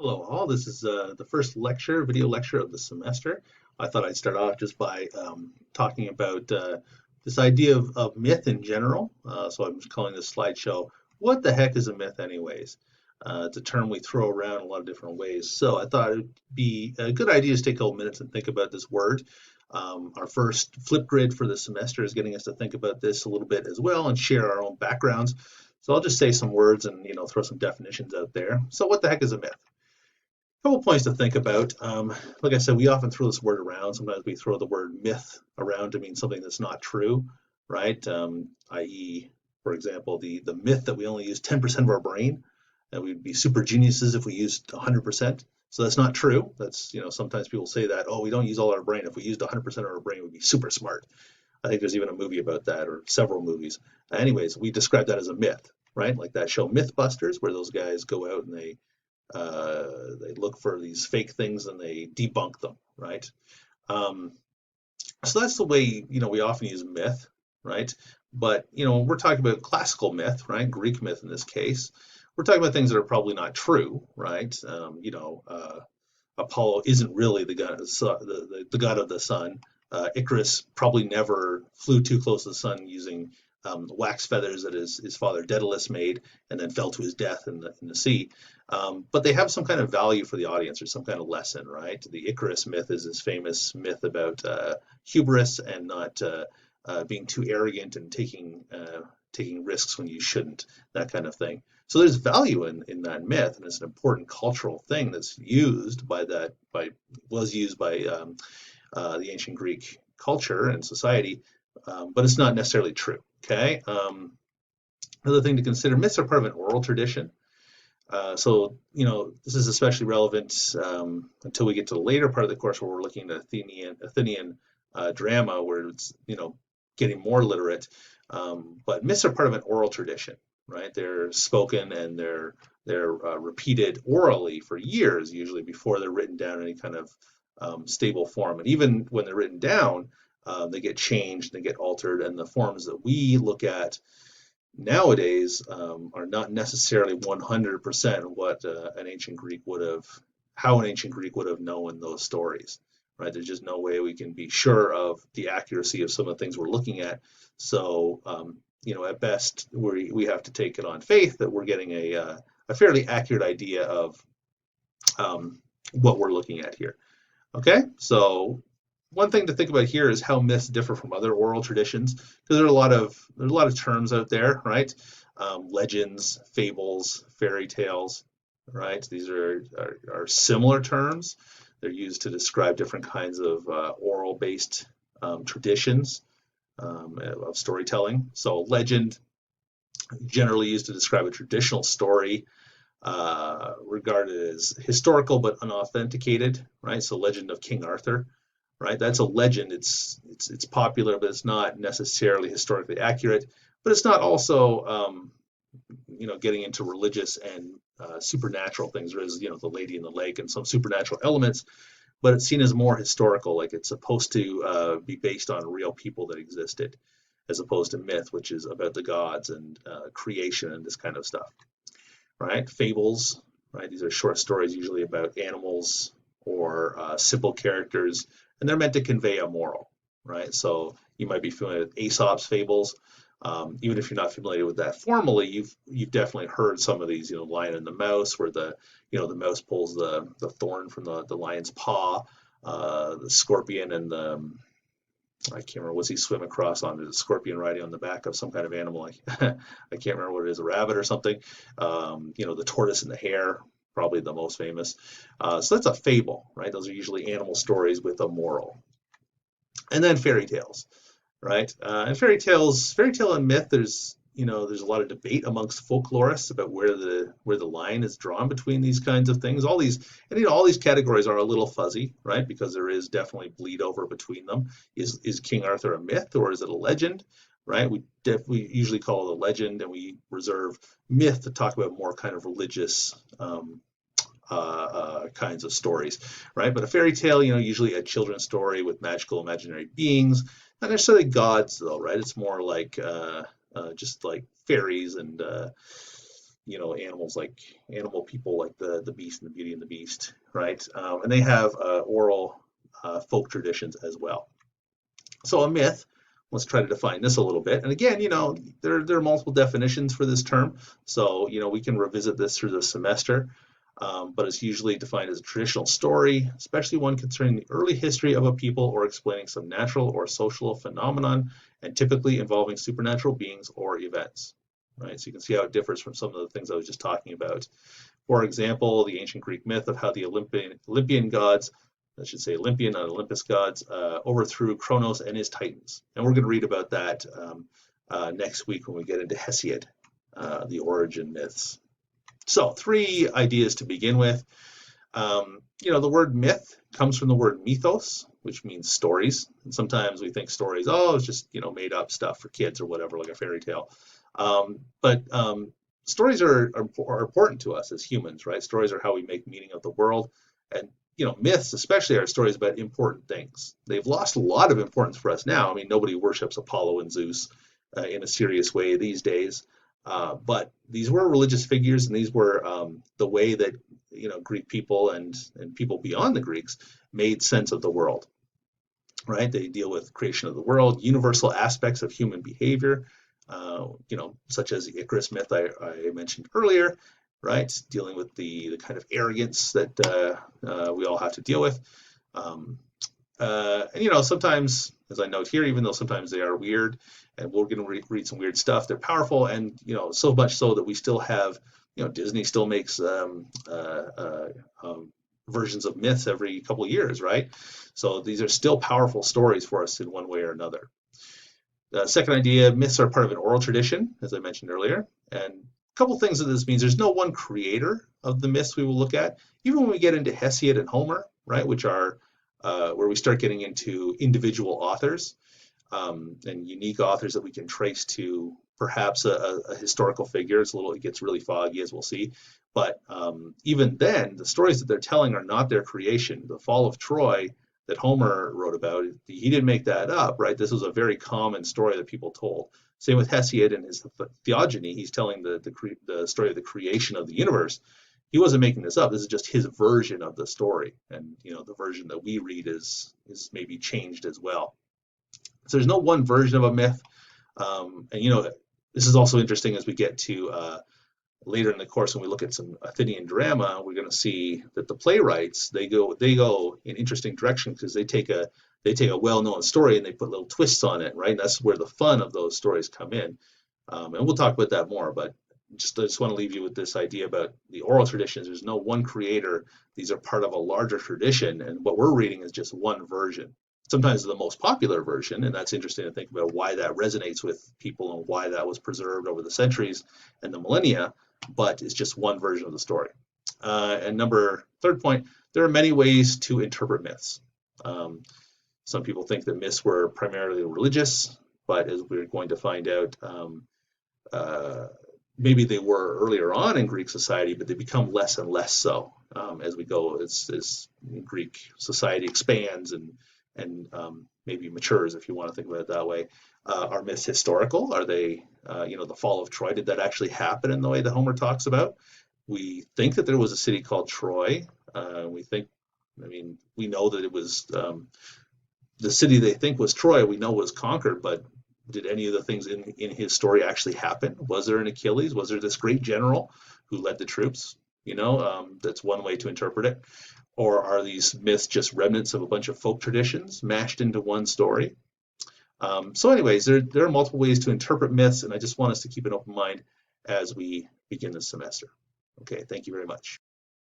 Hello all, this is the first video lecture of the semester. I thought I'd start off just by talking about this idea of myth in general. So I'm just calling this slideshow, What the Heck is a Myth Anyways? It's a term we throw around a lot of different ways. So I thought it'd be a good idea to take a couple minutes and think about this word. Our first flip grid for the semester is getting us to think about this a little bit as well and share our own backgrounds. So I'll just say some words and throw some definitions out there. So what the heck is a myth? Couple points to think about. Like I said, we often throw this word around. Sometimes we throw the word myth around to mean something that's not true, right? I.e., for example, the myth that we only use 10% of our brain, and we'd be super geniuses if we used 100%. So that's not true. That's, sometimes people say that, oh, we don't use all our brain. If we used 100% of our brain, we'd be super smart. I think there's even a movie about that, or several movies. Anyways, we describe that as a myth, right? Like that show Mythbusters, where those guys go out and they look for these fake things and they debunk them, right? Um, so that's the way we often use myth, right? But we're talking about classical myth, right? Greek myth in this case. We're talking about things that are probably not true, right? Apollo isn't really the god, the god of the sun. Icarus probably never flew too close to the sun using wax feathers that his father Daedalus made and then fell to his death in the sea. But they have some kind of value for the audience or some kind of lesson, right? The Icarus myth is this famous myth about hubris and not being too arrogant and taking risks when you shouldn't, that kind of thing. So there's value in that myth, and it's an important cultural thing that's was used by the ancient Greek culture and society, but it's not necessarily true. Okay. Another thing to consider: myths are part of an oral tradition. So this is especially relevant until we get to the later part of the course where we're looking at Athenian drama, where it's getting more literate. But myths are part of an oral tradition, right? They're spoken and they're repeated orally for years, usually before they're written down in any kind of stable form. And even when they're written down, they get changed, they get altered, and the forms that we look at nowadays are not necessarily 100% what an ancient Greek would have, how an ancient Greek would have known those stories, right? There's just no way we can be sure of the accuracy of some of the things we're looking at. So, at best, we have to take it on faith that we're getting a fairly accurate idea of what we're looking at here. Okay, so one thing to think about here is how myths differ from other oral traditions, because there's a lot of terms out there, right? Legends, fables, fairy tales, right? These are similar terms. They're used to describe different kinds of oral-based traditions of storytelling. So legend, generally used to describe a traditional story regarded as historical but unauthenticated, right? So legend of King Arthur, right? That's a legend. It's popular, but it's not necessarily historically accurate. But it's not also getting into religious and supernatural things. There is the Lady in the Lake and some supernatural elements, but it's seen as more historical, like it's supposed to be based on real people that existed, as opposed to myth, which is about the gods and creation and this kind of stuff, right? Fables, right? These are short stories usually about animals or simple characters, and they're meant to convey a moral, right? So you might be familiar with Aesop's fables. Even if you're not familiar with that formally, you've definitely heard some of these, Lion and the Mouse, where the mouse pulls the thorn from the lion's paw, the scorpion and I can't remember, what's he swim across on? There's a scorpion riding on the back of some kind of animal. I can't remember what it is, a rabbit or something. The tortoise and the hare, probably the most famous. So that's a fable, right? Those are usually animal stories with a moral. And then fairy tales, right? And fairy tale and myth, there's a lot of debate amongst folklorists about where the line is drawn between these kinds of things. All these categories are a little fuzzy, right? Because there is definitely bleed over between them. Is King Arthur a myth or is it a legend? Right? We usually call it a legend, and we reserve myth to talk about more kind of religious kinds of stories, right? But a fairy tale, usually a children's story with magical imaginary beings, not necessarily gods though, right? It's more like just like fairies and animals like animal people like the Beast and the Beauty and the Beast, right? And they have oral folk traditions as well. So a myth, let's try to define this a little bit. And again, there are multiple definitions for this term. So, we can revisit this through the semester. But it's usually defined as a traditional story, especially one concerning the early history of a people or explaining some natural or social phenomenon, and typically involving supernatural beings or events. Right? So you can see how it differs from some of the things I was just talking about. For example, the ancient Greek myth of how the Olympian gods, I should say Olympian, not Olympus gods, overthrew Kronos and his titans. And we're going to read about that next week when we get into Hesiod, the origin myths. So 3 ideas to begin with. The word myth comes from the word mythos, which means stories. And sometimes we think stories, it's just, made up stuff for kids or whatever, like a fairy tale. But stories are important to us as humans, right? Stories are how we make meaning of the world. And, myths especially are stories about important things. They've lost a lot of importance for us now. I mean, nobody worships Apollo and Zeus in a serious way these days. But these were religious figures, and these were the way that Greek people and people beyond the Greeks made sense of the world. Right? They deal with creation of the world, universal aspects of human behavior, such as the Icarus myth I mentioned earlier. Right? Dealing with the kind of arrogance that we all have to deal with. And sometimes, as I note here, even though sometimes they are weird, and we're going to read some weird stuff, they're powerful, and so much so that we still have, Disney still makes versions of myths every couple of years, right? So these are still powerful stories for us in one way or another. The second idea, myths are part of an oral tradition, as I mentioned earlier, and a couple things that this means: there's no one creator of the myths we will look at, even when we get into Hesiod and Homer, right, which are where we start getting into individual authors and unique authors that we can trace to perhaps a historical figure. It gets really foggy, as we'll see. But even then, the stories that they're telling are not their creation. The fall of Troy that Homer wrote about, he didn't make that up, right? This was a very common story that people told. Same with Hesiod and his Theogony. He's telling the story of the creation of the universe. He wasn't making this up. This is just his version of the story, and the version that we read is maybe changed as well. So there's no one version of a myth, and this is also interesting as we get to later in the course when we look at some Athenian drama. We're going to see that the playwrights they go in interesting directions because they take a well-known story and they put little twists on it, right? And that's where the fun of those stories come in, and we'll talk about that more, but. I just want to leave you with this idea about the oral traditions. There's no one creator. These are part of a larger tradition, and what we're reading is just one version. Sometimes the most popular version, and that's interesting to think about why that resonates with people and why that was preserved over the centuries and the millennia, but it's just one version of the story. And third point, there are many ways to interpret myths. Some people think that myths were primarily religious, but as we're going to find out, maybe they were earlier on in Greek society, but they become less and less so as we go, as Greek society expands and maybe matures, if you want to think about it that way. Are myths historical? Are they, the fall of Troy? Did that actually happen in the way that Homer talks about? We think that there was a city called Troy. We know that it was the city they think was Troy. We know was conquered, but did any of the things in his story actually happen? Was there an Achilles? Was there this great general who led the troops? That's one way to interpret it. Or are these myths just remnants of a bunch of folk traditions mashed into one story? So anyways, there are multiple ways to interpret myths, and I just want us to keep an open mind as we begin this semester. Okay, thank you very much.